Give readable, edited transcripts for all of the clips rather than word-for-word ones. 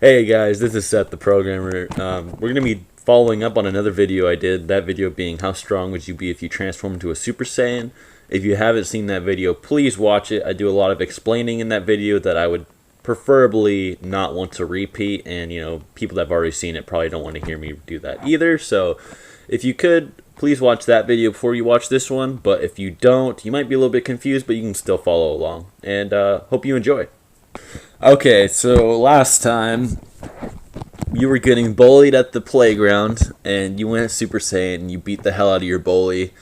Hey guys, this is Seth the Programmer. We're going to be following up on another video I did, that video being how strong would you be if you transform into a Super Saiyan. If you haven't seen that video, please watch it. I do a lot of explaining in that video that I would preferably not want to repeat, and people that have already seen it probably don't want to hear me do that either. So if you could, please watch that video before you watch this one, but if you don't, you might be a little bit confused, but you can still follow along, and hope you enjoy. Okay, so last time you were getting bullied at the playground and you went Super Saiyan and you beat the hell out of your bully,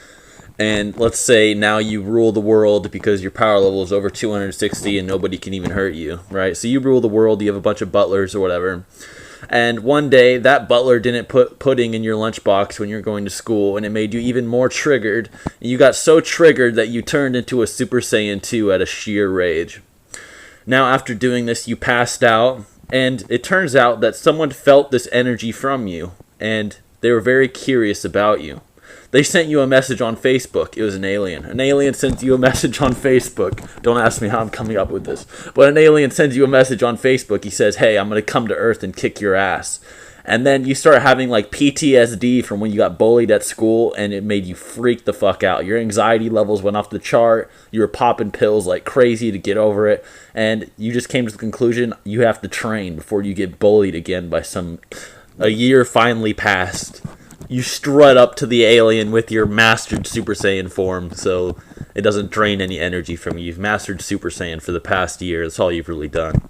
and let's say now you rule the world because your power level is over 260 and nobody can even hurt you, right? So you rule the world, you have a bunch of butlers or whatever, and one day that butler didn't put pudding in your lunchbox when you're going to school, and it made you even more triggered. You got so triggered that you turned into a Super Saiyan 2 out of sheer rage. Now, after doing this, you passed out, and it turns out that someone felt this energy from you, and they were very curious about you. They sent you a message on Facebook. It was an alien. An alien sent you a message on Facebook. Don't ask me how I'm coming up with this. But an alien sends you a message on Facebook. He says, hey, I'm going to come to Earth and kick your ass. And then you start having like PTSD from when you got bullied at school, and it made you freak the fuck out. Your anxiety levels went off the chart. You were popping pills like crazy to get over it. And you just came to the conclusion you have to train before you get bullied again by some... A year finally passed. You strut up to the alien with your mastered Super Saiyan form, so it doesn't drain any energy from you. You've mastered Super Saiyan for the past year. That's all you've really done.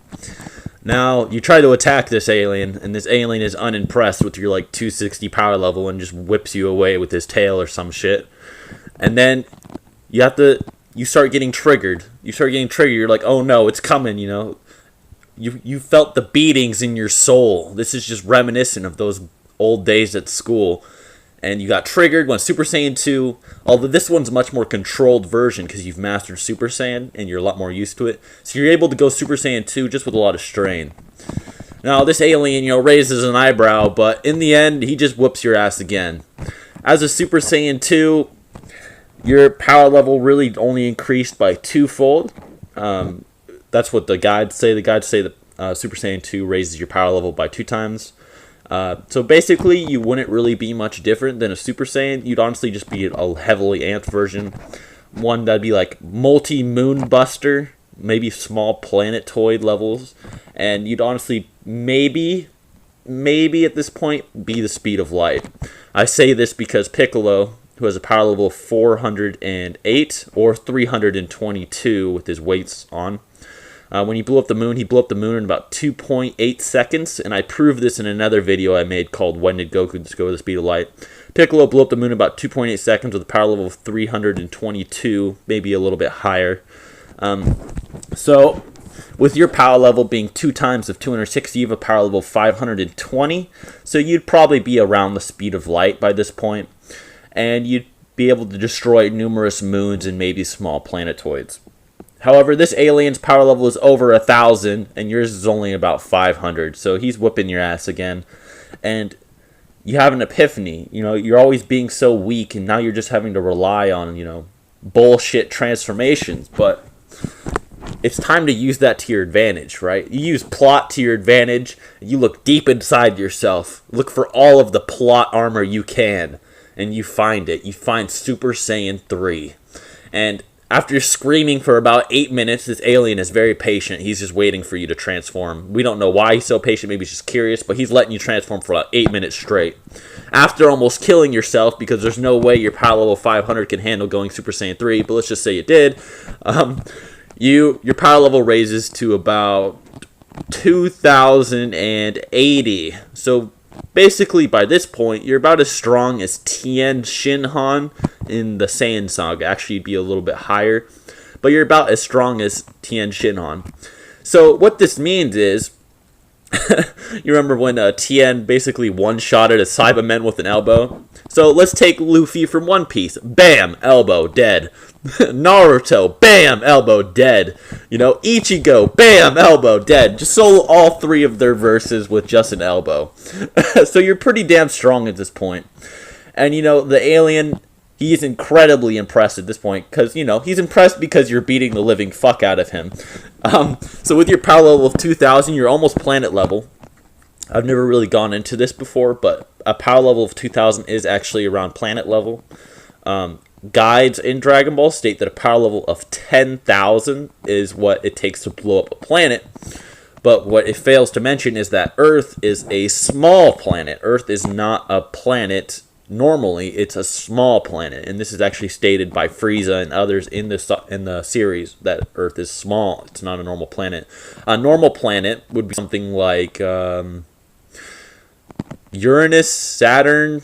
Now, you try to attack this alien, and this alien is unimpressed with your, 260 power level and just whips you away with his tail or some shit. And then, you start getting triggered. You're like, oh no, it's coming, You felt the beatings in your soul. This is just reminiscent of those old days at school. And you got triggered when Super Saiyan 2, although this one's a much more controlled version because you've mastered Super Saiyan and you're a lot more used to it. So you're able to go Super Saiyan 2 just with a lot of strain. Now this alien, raises an eyebrow, but in the end, he just whoops your ass again. As a Super Saiyan 2, your power level really only increased by twofold. That's what the guides say. The guides say that Super Saiyan 2 raises your power level by 2 times. So basically, you wouldn't really be much different than a Super Saiyan. You'd honestly just be a heavily amped version. One that'd be like multi-moon buster, maybe small planetoid levels. And you'd honestly maybe at this point be the speed of light. I say this because Piccolo, who has a power level of 408 or 322 with his weights on, when he blew up the moon in about 2.8 seconds, and I proved this in another video I made called When Did Goku Go the Speed of Light? Piccolo blew up the moon in about 2.8 seconds with a power level of 322, maybe a little bit higher. So, with your power level being 2 times of 260, you have a power level of 520, so you'd probably be around the speed of light by this point, and you'd be able to destroy numerous moons and maybe small planetoids. However, this alien's power level is over 1,000, and yours is only about 500, so he's whooping your ass again. And you have an epiphany. You're always being so weak, and now you're just having to rely on, bullshit transformations. But it's time to use that to your advantage, right? You use plot to your advantage, and you look deep inside yourself. Look for all of the plot armor you can, and you find it. You find Super Saiyan 3. And after screaming for about 8 minutes, this alien is very patient. He's just waiting for you to transform. We don't know why he's so patient. Maybe he's just curious, but he's letting you transform for about 8 minutes straight. After almost killing yourself, because there's no way your power level 500 can handle going Super Saiyan 3, but let's just say you did, your power level raises to about 2,080. So basically, by this point, you're about as strong as Tien Shinhan in the Saiyan Saga. Actually, you'd be a little bit higher, but you're about as strong as Tien Shinhan. So what this means is, you remember when Tien basically one-shotted a Cyberman with an elbow? So let's take Luffy from One Piece. Bam! Elbow, dead. Naruto, bam! Elbow, dead. Ichigo, bam! Elbow, dead. Just solo all 3 of their verses with just an elbow. So you're pretty damn strong at this point. And the alien, He is incredibly impressed at this point because, you know, he's impressed because you're beating the living fuck out of him. So with your power level of 2,000, you're almost planet level. I've never really gone into this before, but a power level of 2000 is actually around planet level. Guides in Dragon Ball state that a power level of 10,000 is what it takes to blow up a planet. But what it fails to mention is that Earth is a small planet. Earth is not a planet normally. It's a small planet. And this is actually stated by Frieza and others in the series that Earth is small. It's not a normal planet. A normal planet would be something like Uranus, Saturn.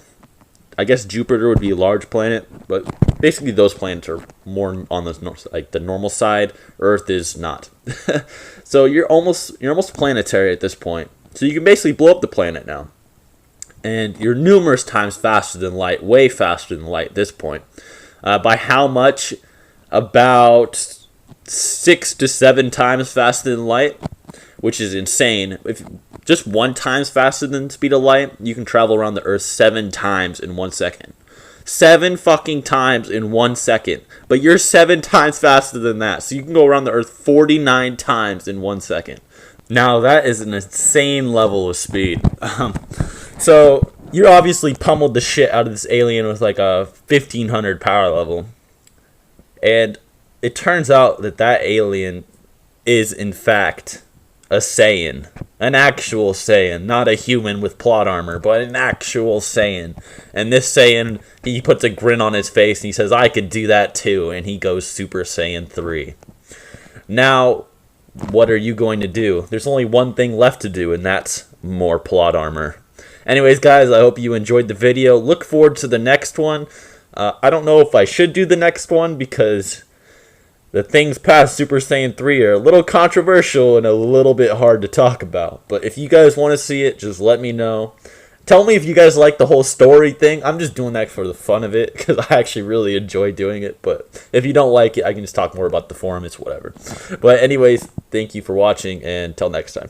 I guess Jupiter would be a large planet, but basically those planets are more on the normal side. Earth is not. So you're almost planetary at this point. So you can basically blow up the planet now, and you're numerous times faster than light, way faster than light at this point. By how much? About 6 to 7 times faster than light, which is insane. If just 1 times faster than the speed of light, you can travel around the Earth 7 times in 1 second. 7 fucking times in 1 second. But you're 7 times faster than that. So you can go around the Earth 49 times in 1 second. Now that is an insane level of speed. So you obviously pummeled the shit out of this alien with like a 1500 power level. And it turns out that that alien is in fact a Saiyan. An actual Saiyan. Not a human with plot armor, but an actual Saiyan. And this Saiyan, he puts a grin on his face and he says, I could do that too. And he goes Super Saiyan 3. Now, what are you going to do? There's only one thing left to do, and that's more plot armor. Anyways, guys, I hope you enjoyed the video. Look forward to the next one. I don't know if I should do the next one because the things past Super Saiyan 3 are a little controversial and a little bit hard to talk about. But if you guys want to see it, just let me know. Tell me if you guys like the whole story thing. I'm just doing that for the fun of it because I actually really enjoy doing it. But if you don't like it, I can just talk more about the forum. It's whatever. But anyways, thank you for watching and until next time.